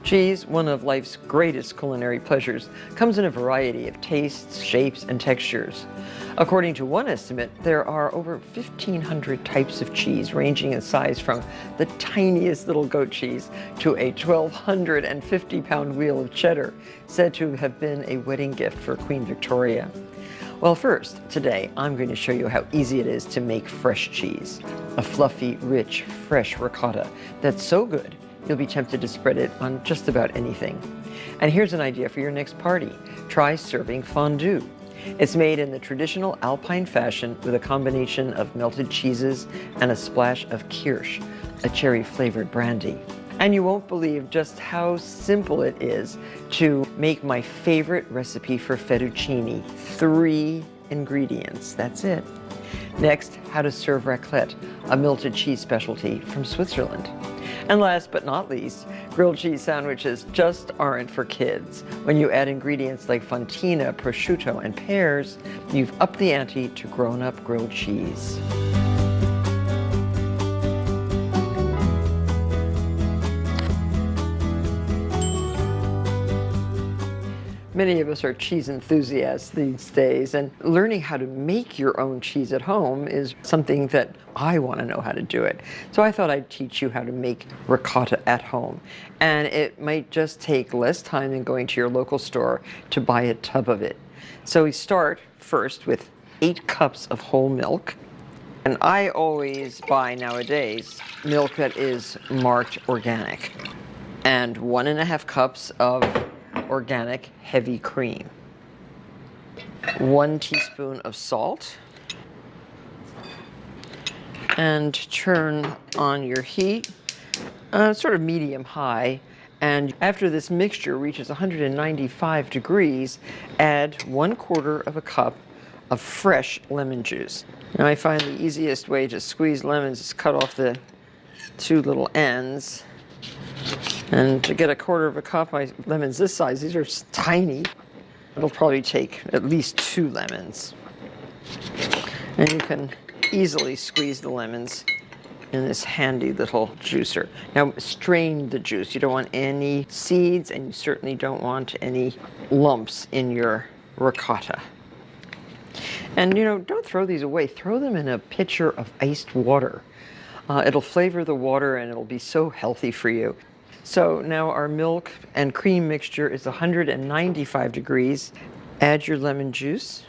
Cheese, one of life's greatest culinary pleasures, comes in a variety of tastes, shapes, and textures. According to one estimate, there are over 1,500 types of cheese, ranging in size from the tiniest little goat cheese to a 1,250-pound wheel of cheddar, said to have been a wedding gift for Queen Victoria. Well, first, today, I'm going to show you how easy it is to make fresh cheese. A fluffy, rich, fresh ricotta that's so good, you'll be tempted to spread it on just about anything. And here's an idea for your next party. Try serving fondue. It's made in the traditional Alpine fashion with a combination of melted cheeses and a splash of kirsch, a cherry-flavored brandy. And you won't believe just how simple it is to make my favorite recipe for fettuccine. 3 ingredients, that's it. Next, how to serve raclette, a melted cheese specialty from Switzerland. And last but not least, grilled cheese sandwiches just aren't for kids. When you add ingredients like fontina, prosciutto, and pears, you've upped the ante to grown-up grilled cheese. Many of us are cheese enthusiasts these days, and learning how to make your own cheese at home is something that I want to know how to do it. So I thought I'd teach you how to make ricotta at home. And it might just take less time than going to your local store to buy a tub of it. So we start first with 8 cups of whole milk. And I always buy nowadays milk that is marked organic. And 1½ cups of organic heavy cream, 1 teaspoon of salt, and turn on your heat, sort of medium-high. And after this mixture reaches 195 degrees, add 1/4 cup of fresh lemon juice. Now I find the easiest way to squeeze lemons is cut off the 2 little ends. And to get 1/4 cup, my lemons this size, these are tiny. It'll probably take at least 2 lemons. And you can easily squeeze the lemons in this handy little juicer. Now strain the juice. You don't want any seeds, and you certainly don't want any lumps in your ricotta. And don't throw these away. Throw them in a pitcher of iced water. It'll flavor the water and it'll be so healthy for you. So now our milk and cream mixture is 195 degrees. Add your lemon juice.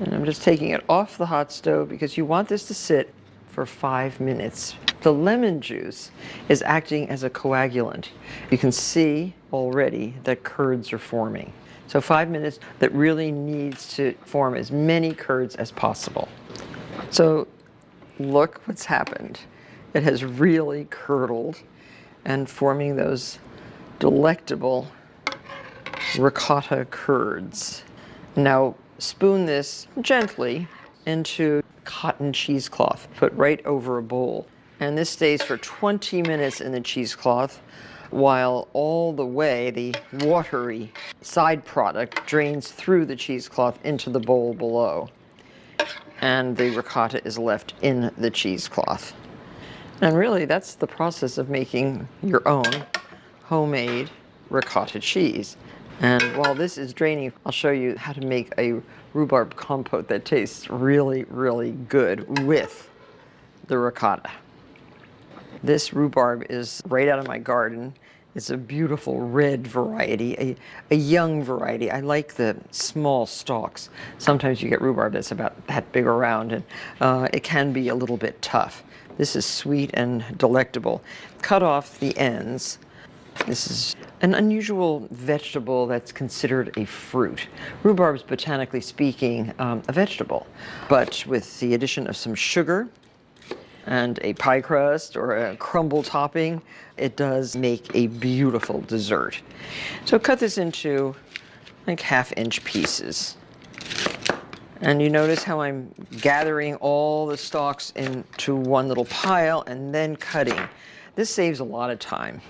And I'm just taking it off the hot stove because you want this to sit for 5 minutes. The lemon juice is acting as a coagulant. You can see already that curds are forming. So 5 minutes, that really needs to form as many curds as possible. So look what's happened. It has really curdled and forming those delectable ricotta curds. Now spoon this gently into cotton cheesecloth, put right over a bowl. And this stays for 20 minutes in the cheesecloth while all the way the watery side product drains through the cheesecloth into the bowl below. And the ricotta is left in the cheesecloth. And really, that's the process of making your own homemade ricotta cheese. And while this is draining, I'll show you how to make a rhubarb compote that tastes really, really good with the ricotta. This rhubarb is right out of my garden. It's a beautiful red variety, a young variety. I like the small stalks. Sometimes you get rhubarb that's about that big around, and it can be a little bit tough. This is sweet and delectable. Cut off the ends. This is an unusual vegetable that's considered a fruit. Rhubarb's, botanically speaking, a vegetable, but with the addition of some sugar and a pie crust or a crumble topping, it does make a beautiful dessert. So cut this into like 1/2-inch pieces. And you notice how I'm gathering all the stalks into one little pile and then cutting. This saves a lot of time.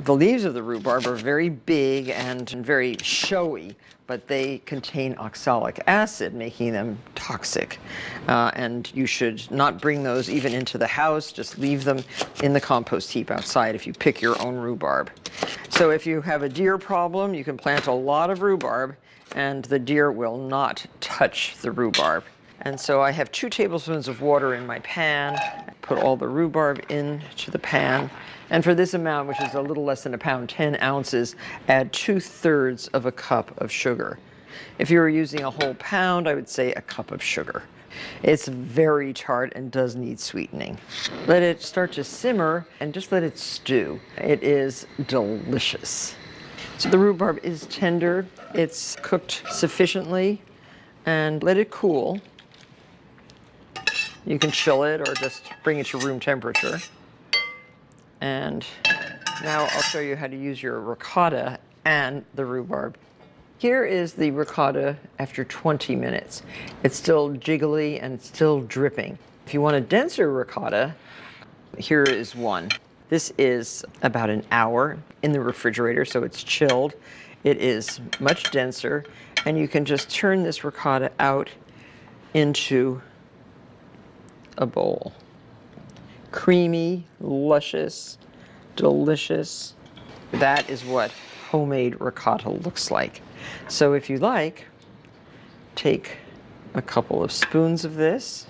The leaves of the rhubarb are very big and very showy, but they contain oxalic acid, making them toxic. And you should not bring those even into the house. Just leave them in the compost heap outside if you pick your own rhubarb. So if you have a deer problem, you can plant a lot of rhubarb and the deer will not touch the rhubarb. And so I have 2 tablespoons of water in my pan. Put all the rhubarb into the pan. And for this amount, which is a little less than a pound, 10 ounces, add 2/3 of a cup of sugar. If you were using a whole pound, I would say a cup of sugar. It's very tart and does need sweetening. Let it start to simmer and just let it stew. It is delicious. So the rhubarb is tender. It's cooked sufficiently, and let it cool. You can chill it or just bring it to room temperature. And now I'll show you how to use your ricotta and the rhubarb. Here is the ricotta after 20 minutes. It's still jiggly and still dripping. If you want a denser ricotta, here is one. This is about an hour in the refrigerator, so it's chilled. It is much denser, and you can just turn this ricotta out into a bowl. Creamy, luscious, delicious. That is what homemade ricotta looks like. So if you like, take a couple of spoons of this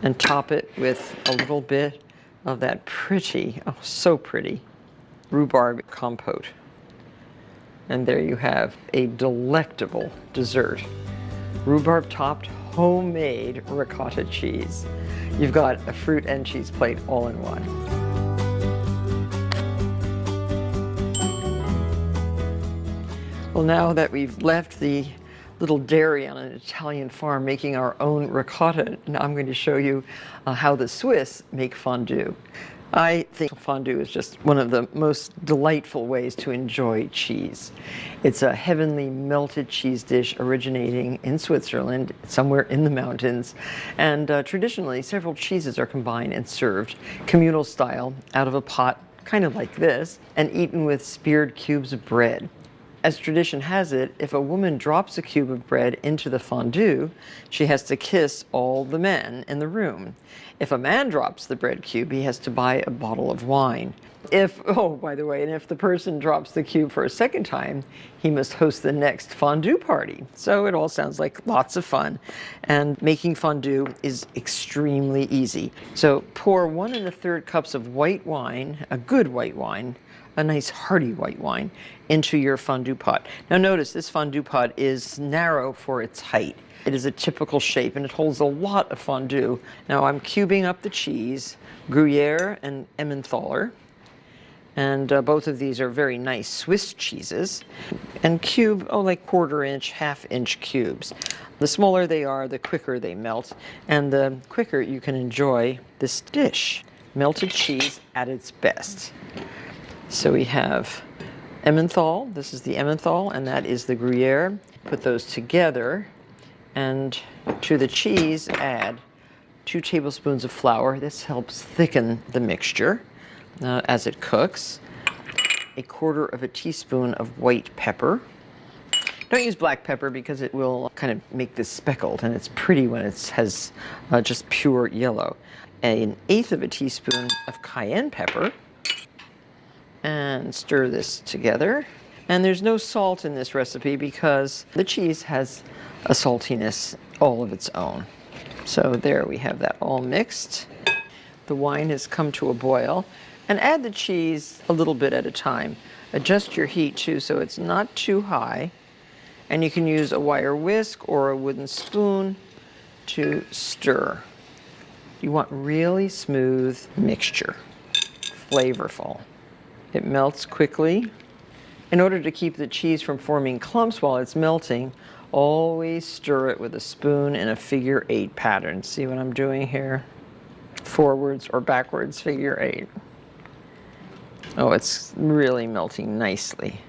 and top it with a little bit of that pretty, oh so pretty, rhubarb compote. And there you have a delectable dessert. Rhubarb topped homemade ricotta cheese. You've got a fruit and cheese plate all in one. Well, now that we've left the little dairy on an Italian farm making our own ricotta, now I'm going to show you how the Swiss make fondue. I think fondue is just one of the most delightful ways to enjoy cheese. It's a heavenly melted cheese dish originating in Switzerland, somewhere in the mountains. And traditionally, several cheeses are combined and served communal style out of a pot, kind of like this, and eaten with speared cubes of bread. As tradition has it, if a woman drops a cube of bread into the fondue, she has to kiss all the men in the room. If a man drops the bread cube, he has to buy a bottle of wine. Oh, by the way, and if the person drops the cube for a second time, he must host the next fondue party. So it all sounds like lots of fun. And making fondue is extremely easy. So pour 1 1/3 cups of white wine, a good white wine, a nice hearty white wine, into your fondue pot. Now notice this fondue pot is narrow for its height. It is a typical shape and it holds a lot of fondue. Now I'm cubing up the cheese, Gruyere and Emmentaler. And both of these are very nice Swiss cheeses. And cube, like 1/4 inch, 1/2 inch cubes. The smaller they are, the quicker they melt. And the quicker you can enjoy this dish. Melted cheese at its best. So we have Emmental, this is the Emmental, and that is the Gruyere. Put those together, and to the cheese add 2 tablespoons of flour. This helps thicken the mixture as it cooks. 1/4 teaspoon of white pepper. Don't use black pepper because it will kind of make this speckled, and it's pretty when it has just pure yellow. 1/8 teaspoon of cayenne pepper. And stir this together. And there's no salt in this recipe because the cheese has a saltiness all of its own. So there we have that all mixed. The wine has come to a boil. And add the cheese a little bit at a time. Adjust your heat too so it's not too high. And you can use a wire whisk or a wooden spoon to stir. You want really smooth mixture, flavorful. It melts quickly. In order to keep the cheese from forming clumps while it's melting, always stir it with a spoon in a figure 8 pattern. See what I'm doing here? Forwards or backwards figure 8. Oh, it's really melting nicely.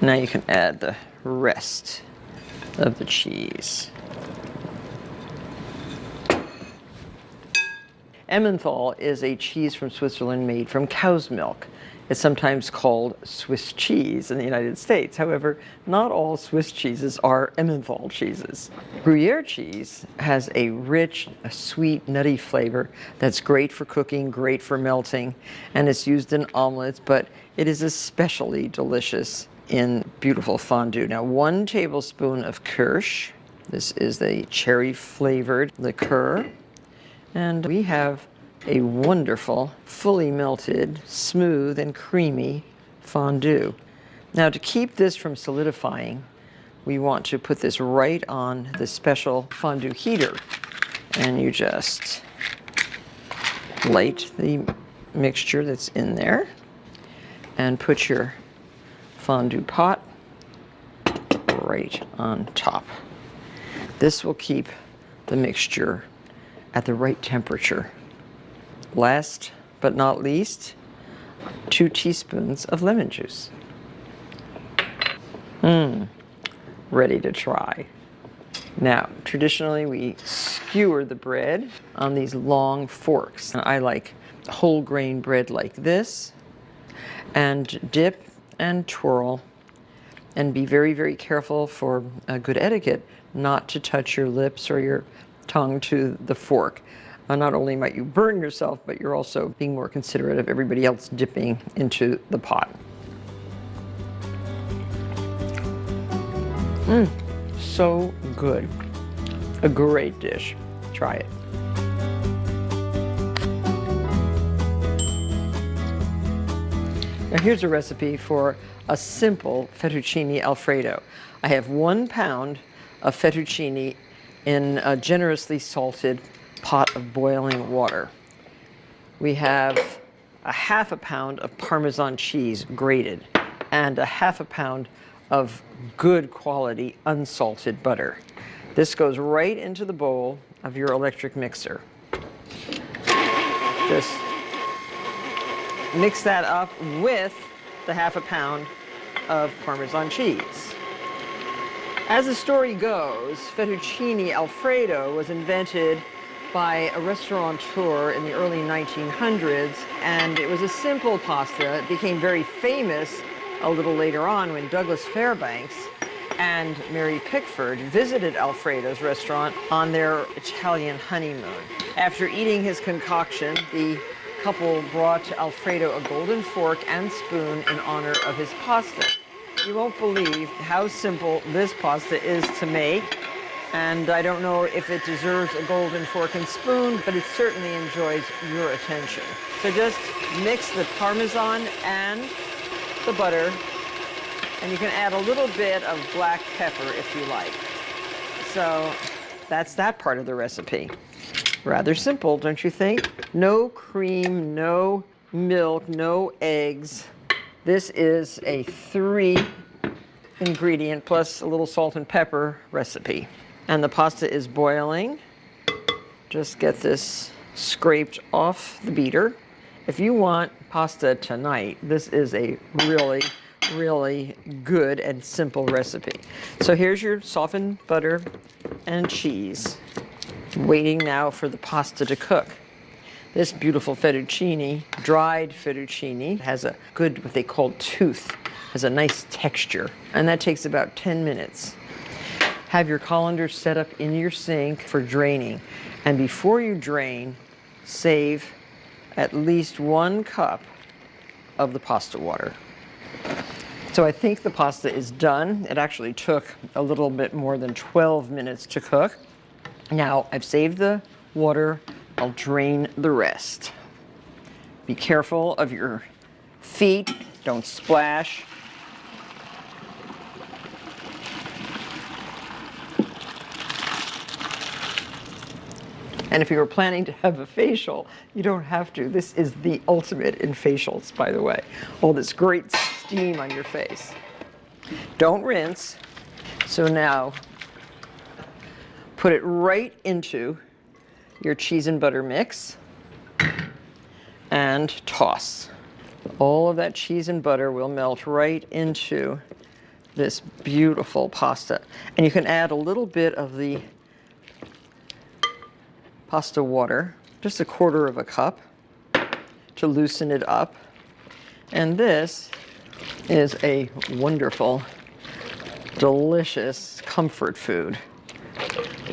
Now you can add the rest of the cheese. Emmenthal is a cheese from Switzerland made from cow's milk. It's sometimes called Swiss cheese in the United States. However, not all Swiss cheeses are Emmenthal cheeses. Gruyere cheese has a rich, sweet, nutty flavor that's great for cooking, great for melting, and it's used in omelets, but it is especially delicious in beautiful fondue. Now, 1 tablespoon of Kirsch. This is the cherry-flavored liqueur. And we have a wonderful, fully melted, smooth and creamy fondue. Now, to keep this from solidifying, we want to put this right on the special fondue heater. And you just light the mixture that's in there and put your fondue pot right on top. This will keep the mixture at the right temperature. Last but not least, 2 teaspoons of lemon juice. Ready to try. Now, traditionally we skewer the bread on these long forks. I like whole grain bread like this, and dip and twirl, and be very, very careful for good etiquette not to touch your lips or your tongue to the fork. Not only might you burn yourself, but you're also being more considerate of everybody else dipping into the pot. So good. A great dish. Try it. Now here's a recipe for a simple fettuccine Alfredo. I have 1 pound of fettuccine in a generously salted pot of boiling water. We have a 1/2 pound of Parmesan cheese grated and a 1/2 pound of good quality unsalted butter. This goes right into the bowl of your electric mixer. Just mix that up with the 1/2 pound of Parmesan cheese. As the story goes, fettuccine Alfredo was invented by a restaurateur in the early 1900s, and it was a simple pasta. It became very famous a little later on when Douglas Fairbanks and Mary Pickford visited Alfredo's restaurant on their Italian honeymoon. After eating his concoction, the couple brought Alfredo a golden fork and spoon in honor of his pasta. You won't believe how simple this pasta is to make, and I don't know if it deserves a golden fork and spoon, but it certainly enjoys your attention. So just mix the Parmesan and the butter, and you can add a little bit of black pepper if you like. So that's that part of the recipe. Rather simple, don't you think? No cream, no milk, no eggs. This is a 3 ingredient plus a little salt and pepper recipe. And the pasta is boiling. Just get this scraped off the beater. If you want pasta tonight, this is a really, really good and simple recipe. So here's your softened butter and cheese. Waiting now for the pasta to cook. This beautiful fettuccine, dried fettuccine, has a good, what they call tooth, has a nice texture, and that takes about 10 minutes. Have your colander set up in your sink for draining, and before you drain, save at least 1 cup of the pasta water. So I think the pasta is done. It actually took a little bit more than 12 minutes to cook. Now I've saved the water. I'll drain the rest. Be careful of your feet, don't splash. And if you were planning to have a facial, you don't have to. This is the ultimate in facials, by the way. All this great steam on your face. Don't rinse. So now, put it right into your cheese and butter mix and toss. All of that cheese and butter will melt right into this beautiful pasta. And you can add a little bit of the pasta water just a quarter of a cup to loosen it up. And this is a wonderful, delicious comfort food.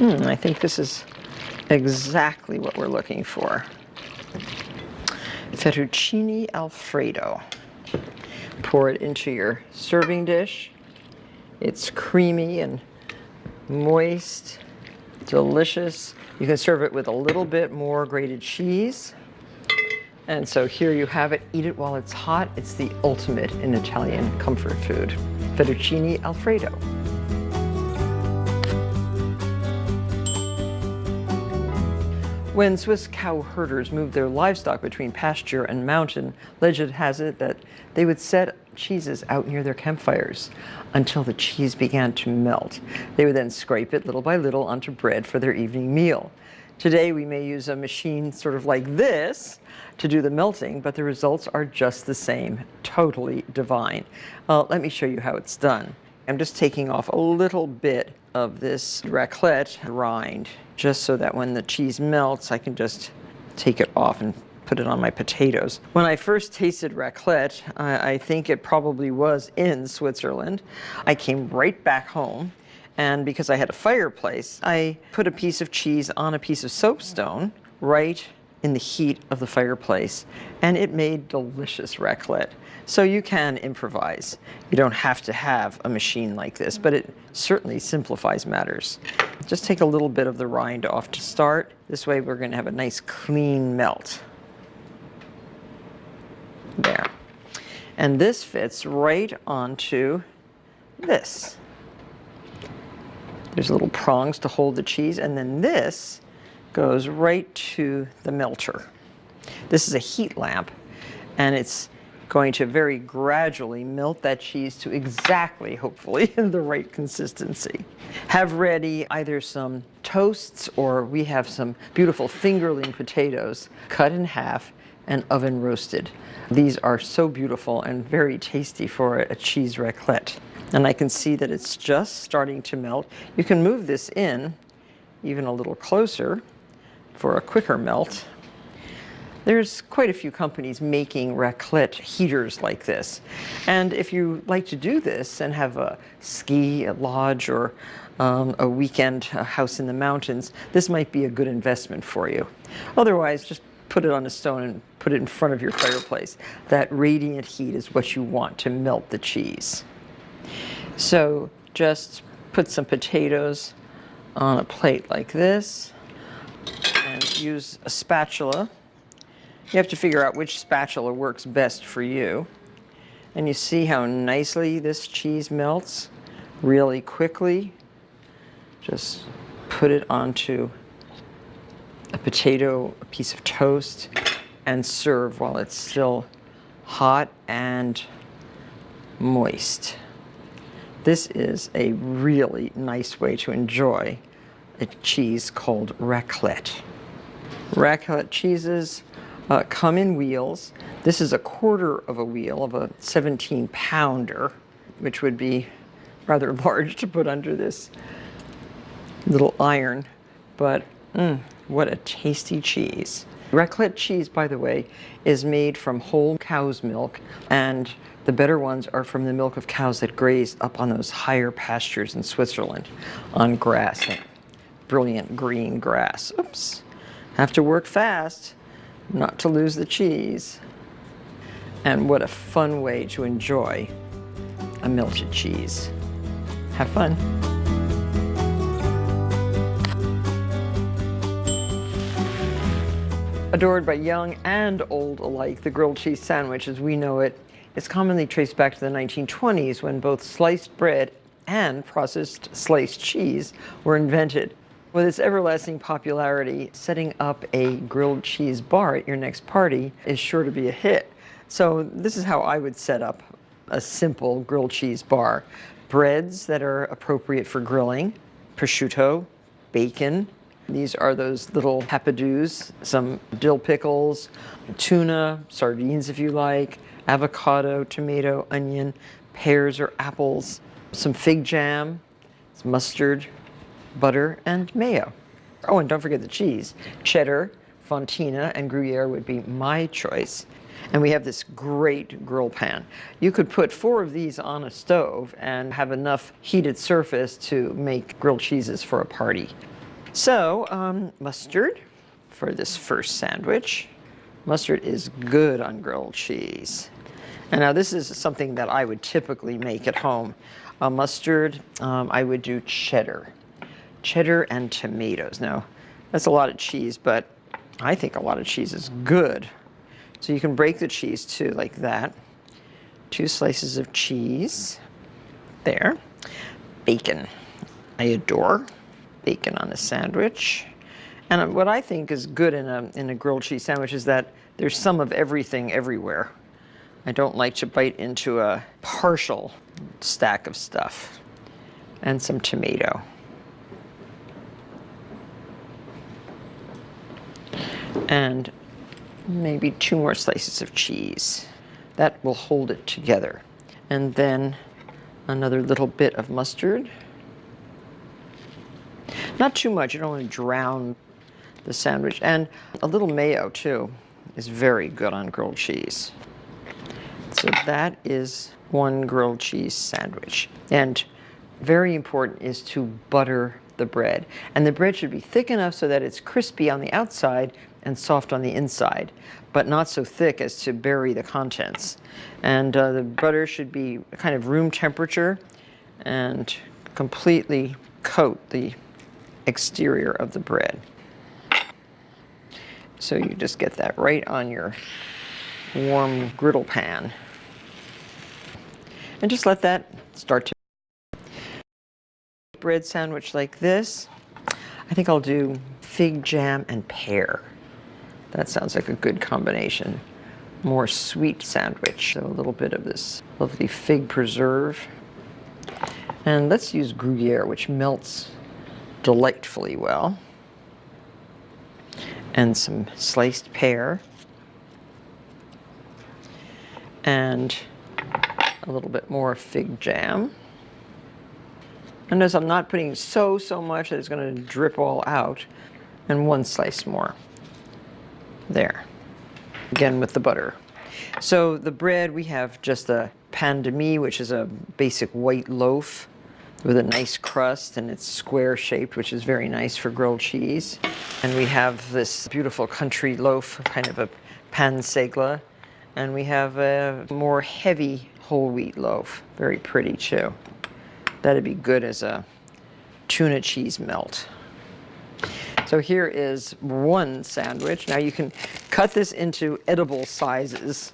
I think this is exactly what we're looking for. Fettuccine Alfredo. Pour it into your serving dish. It's creamy and moist, delicious. You can serve it with a little bit more grated cheese. And so here you have it. Eat it while it's hot. It's the ultimate in Italian comfort food. Fettuccine Alfredo. When Swiss cow herders moved their livestock between pasture and mountain, legend has it that they would set cheeses out near their campfires until the cheese began to melt. They would then scrape it little by little onto bread for their evening meal. Today we may use a machine sort of like this to do the melting, but the results are just the same, totally divine. Let me show you how it's done. I'm just taking off a little bit of this raclette rind, just so that when the cheese melts, I can just take it off and put it on my potatoes. When I first tasted raclette, I think it probably was in Switzerland. I came right back home, and because I had a fireplace, I put a piece of cheese on a piece of soapstone right in the heat of the fireplace, and it made delicious raclette. So you can improvise. You don't have to have a machine like this, but it certainly simplifies matters. Just take a little bit of the rind off to start. This way we're going to have a nice clean melt. There. And this fits right onto this. There's little prongs to hold the cheese, and then this goes right to the melter. This is a heat lamp, and it's going to very gradually melt that cheese to exactly, hopefully, the right consistency. Have ready either some toasts, or we have some beautiful fingerling potatoes cut in half and oven roasted. These are so beautiful and very tasty for a cheese raclette. And I can see that it's just starting to melt. You can move this in even a little closer for a quicker melt. There's quite a few companies making raclette heaters like this. And if you like to do this and have a ski lodge or a weekend house in the mountains, this might be a good investment for you. Otherwise, just put it on a stone and put it in front of your fireplace. That radiant heat is what you want to melt the cheese. So just put some potatoes on a plate like this and use a spatula. You have to figure out which spatula works best for you. And you see how nicely this cheese melts really quickly. Just put it onto a potato, a piece of toast, and serve while it's still hot and moist. This is a really nice way to enjoy a cheese called raclette. Raclette cheeses come in wheels. This is a quarter of a wheel of a 17-pounder, which would be rather large to put under this little iron, but what a tasty cheese. Raclette cheese, by the way, is made from whole cow's milk, and the better ones are from the milk of cows that graze up on those higher pastures in Switzerland on grass, that brilliant green grass. Oops, have to work fast not to lose the cheese. And what a fun way to enjoy a melted cheese. Have fun. Adored by young and old alike, the grilled cheese sandwich as we know it is commonly traced back to the 1920s, when both sliced bread and processed sliced cheese were invented. With its everlasting popularity, setting up a grilled cheese bar at your next party is sure to be a hit. So this is how I would set up a simple grilled cheese bar. Breads that are appropriate for grilling, prosciutto, bacon. These are those little hapadus, some dill pickles, tuna, sardines if you like, avocado, tomato, onion, pears or apples, some fig jam, mustard, butter, and mayo. Oh, and don't forget the cheese. Cheddar, Fontina and Gruyere would be my choice. And we have this great grill pan. You could put 4 of these on a stove and have enough heated surface to make grilled cheeses for a party. So, mustard for this first sandwich. Mustard is good on grilled cheese. And now this is something that I would typically make at home. Mustard, I would do cheddar. Cheddar and tomatoes. Now, that's a lot of cheese, but I think a lot of cheese is good. So you can break the cheese too, like that. 2 slices of cheese. There. Bacon. I adore bacon on a sandwich. And what I think is good in a grilled cheese sandwich is that there's some of everything everywhere. I don't like to bite into a partial stack of stuff. And some tomato. And maybe 2 more slices of cheese. That will hold it together. And then another little bit of mustard. Not too much, you don't want to drown the sandwich. And a little mayo too is very good on grilled cheese. So that is 1 grilled cheese sandwich. And very important is to butter the bread. And the bread should be thick enough so that it's crispy on the outside and soft on the inside, but not so thick as to bury the contents. And the butter should be kind of room temperature and completely coat the exterior of the bread. So you just get that right on your warm griddle pan. And just let that start to bread sandwich like this. I think I'll do fig jam and pear. That sounds like a good combination. More sweet sandwich. So a little bit of this lovely fig preserve. And let's use Gruyere, which melts delightfully well. And some sliced pear. And a little bit more fig jam. And notice I'm not putting so much that it's going to drip all out. And 1 slice more. There. Again with the butter. So the bread, we have just a pain de mie, which is a basic white loaf with a nice crust, and it's square shaped, which is very nice for grilled cheese. And we have this beautiful country loaf, kind of a pan seigla. And we have a more heavy whole wheat loaf. Very pretty too. That'd be good as a tuna cheese melt. So here is 1 sandwich. Now you can cut this into edible sizes.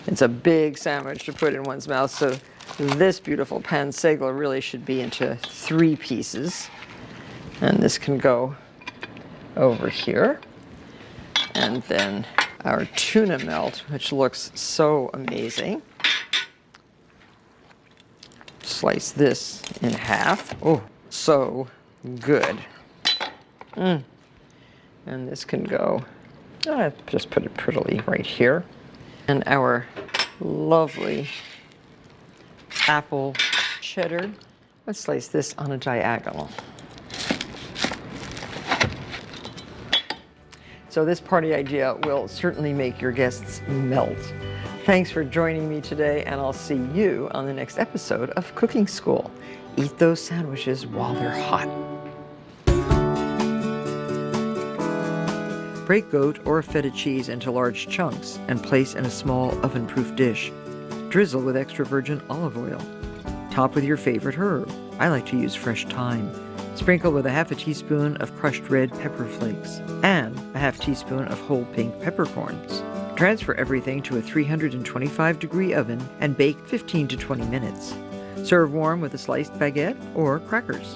It's a big sandwich to put in one's mouth. So this beautiful pan seigla really should be into 3 pieces. And this can go over here. And then our tuna melt, which looks so amazing. Slice this in half. Oh, so good. And this can go, just put it prettily right here. And our lovely apple cheddar. Let's slice this on a diagonal. So this party idea will certainly make your guests melt. Thanks for joining me today, and I'll see you on the next episode of Cooking School. Eat those sandwiches while they're hot. Break goat or feta cheese into large chunks and place in a small oven-proof dish. Drizzle with extra virgin olive oil. Top with your favorite herb. I like to use fresh thyme. Sprinkle with a ½ teaspoon of crushed red pepper flakes and a ½ teaspoon of whole pink peppercorns. Transfer everything to a 325-degree oven and bake 15 to 20 minutes. Serve warm with a sliced baguette or crackers.